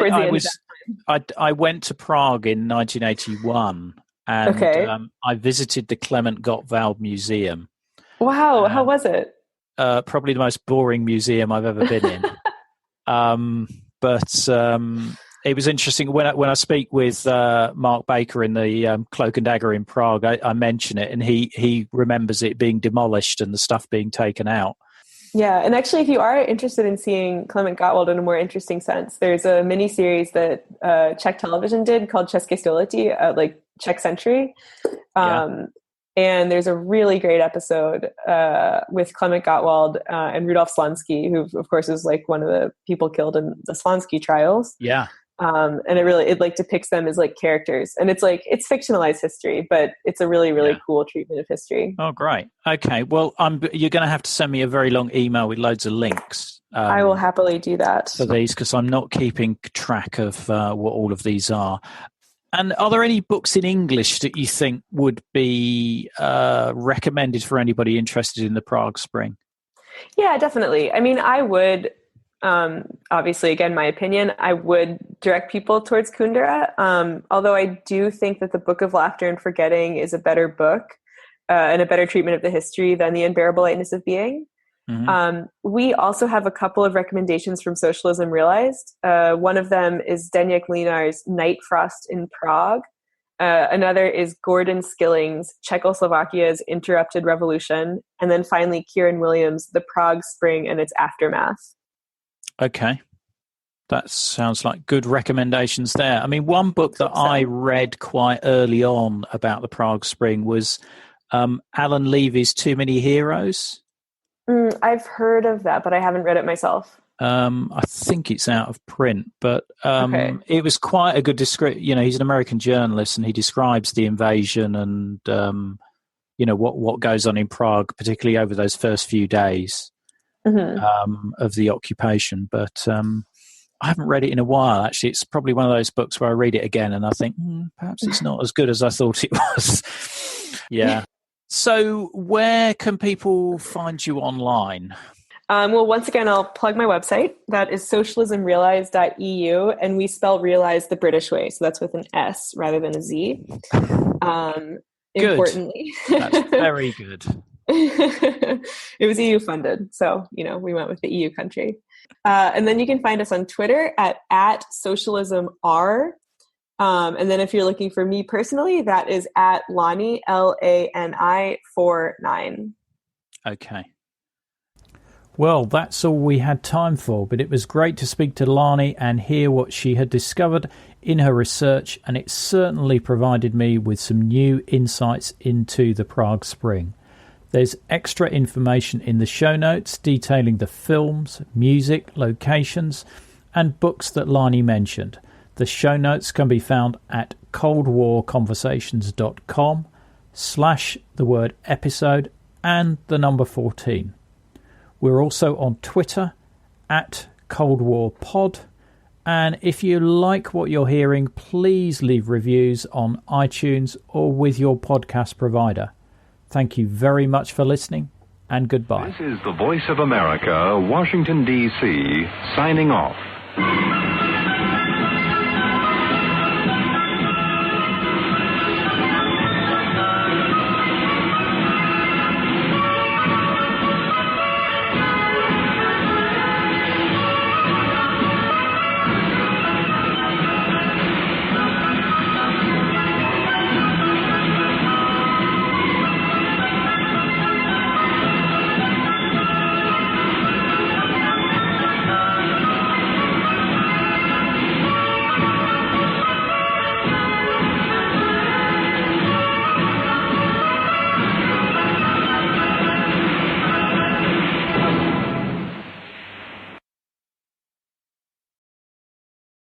I went to Prague in 1981, and I visited the Clement Gottwald Museum. Wow, how was it? Probably the most boring museum I've ever been in. But it was interesting when I speak with Mark Baker in the Cloak and Dagger in Prague. I mention it, and he remembers it being demolished and the stuff being taken out. Yeah, and actually, if you are interested in seeing Clement Gottwald in a more interesting sense, there's a mini-series that Czech television did called České století, like Czech Century. And there's a really great episode with Clement Gottwald and Rudolf Slansky, who, of course, is like one of the people killed in the Slansky trials. Yeah. And it like depicts them as like characters, and it's fictionalized history, but it's a really, really cool treatment of history. Oh, great. Okay. Well, you're going to have to send me a very long email with loads of links. I will happily do that for these, because I'm not keeping track of what all of these are. And are there any books in English that you think would be recommended for anybody interested in the Prague Spring? Yeah, definitely. I mean, I would. Obviously, again, my opinion, I would direct people towards Kundera. Although I do think that the Book of Laughter and Forgetting is a better book and a better treatment of the history than The Unbearable Lightness of Being. Mm-hmm. We also have a couple of recommendations from Socialism Realized. One of them is Zdeněk Mlynar's Night Frost in Prague. Another is Gordon Skilling's Czechoslovakia's Interrupted Revolution. And then finally, Kieran Williams' The Prague Spring and Its Aftermath. Okay. That sounds like good recommendations there. I mean, one book that I read quite early on about the Prague Spring was Alan Levy's Too Many Heroes. I've heard of that, but I haven't read it myself. I think it's out of print, but it was quite a good description. He's an American journalist, and he describes the invasion and, what goes on in Prague, particularly over those first few days. Mm-hmm. Of the occupation, but I haven't read it in a while, actually. It's probably one of those books where I read it again and I think, perhaps it's not as good as I thought it was. Yeah. So where can people find you online? Well, once again, I'll plug my website. That is socialismrealized.eu, and we spell realize the British way. So that's with an S rather than a Z. Importantly. That's very good. It was EU funded. So, we went with the EU country. And then you can find us on Twitter at socialismr. And then if you're looking for me personally, that is at Lani, Lani 49. Okay. Well, that's all we had time for, but it was great to speak to Lani and hear what she had discovered in her research, and it certainly provided me with some new insights into the Prague Spring. There's extra information in the show notes detailing the films, music, locations, and books that Lani mentioned. The show notes can be found at coldwarconversations.com/episode and the number 14. We're also on Twitter at Cold War Pod. And if you like what you're hearing, please leave reviews on iTunes or with your podcast provider. Thank you very much for listening, and goodbye. This is the Voice of America, Washington, D.C., signing off.